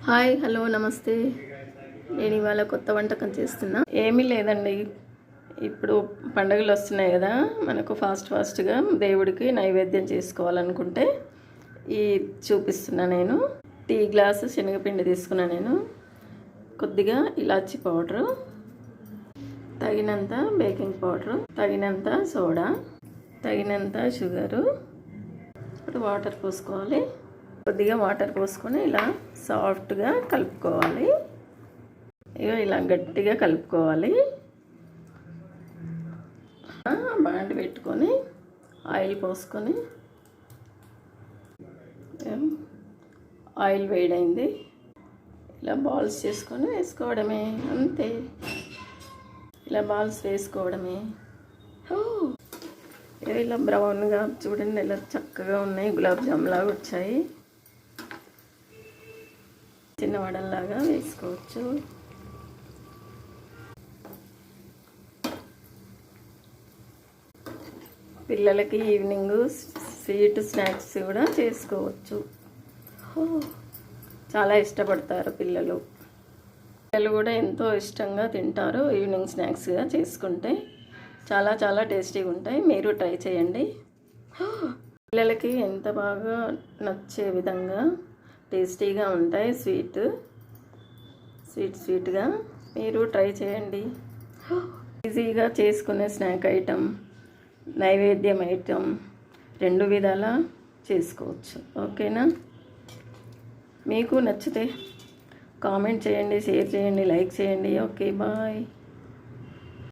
Hi hello నమస్తే. నేను ఇవాళ కొత్త వంటకం చేస్తున్నా. ఏమీ లేదండి, ఇప్పుడు పండుగలు వస్తున్నాయి కదా, మనకు ఫాస్ట్గా దేవుడికి నైవేద్యం చేసుకోవాలనుకుంటే ఈ చూపిస్తున్నా. నేను టీ గ్లాసు శనగపిండి తీసుకున్నా. నేను కొద్దిగా ఇలాచీ పౌడరు, తగినంత బేకింగ్ పౌడరు, తగినంత సోడా, తగినంత షుగరు. ఇప్పుడు వాటర్ పోసుకోవాలి. కొద్దిగా వాటర్ పోసుకొని ఇలా సాఫ్ట్గా కలుపుకోవాలి. ఇలా గట్టిగా కలుపుకోవాలి. బాండి పెట్టుకొని ఆయిల్ పోసుకొని, ఆయిల్ వేడైంది, ఇలా బాల్స్ చేసుకొని వేసుకోవడమే, అంతే. ఇలా బాల్స్ వేసుకోవడమే. ఇలా బ్రౌన్గా చూడండి, ఇలా చక్కగా ఉన్నాయి, గులాబ్ జామ్ లాగా వచ్చాయి. చిన్న వడల్లాగా వేసుకోవచ్చు. పిల్లలకి ఈవినింగ్ స్వీట్ స్నాక్స్ కూడా చేసుకోవచ్చు. చాలా ఇష్టపడతారు పిల్లలు. పిల్లలు కూడా ఎంతో ఇష్టంగా తింటారు. ఈవినింగ్ స్నాక్స్గా చేసుకుంటే చాలా చాలా టేస్టీగా ఉంటాయి. మీరు ట్రై చేయండి. పిల్లలకి ఎంత బాగా నచ్చే విధంగా టేస్టీగా ఉంటాయి. స్వీట్గా మీరు ట్రై చేయండి. ఈజీగా చేసుకునే స్నాక్ ఐటెం, నైవేద్యం ఐటెం, రెండు విధాలా చేసుకోవచ్చు. ఓకేనా? మీకు నచ్చితే కామెంట్ చేయండి, షేర్ చేయండి, లైక్ చేయండి. Okay, bye.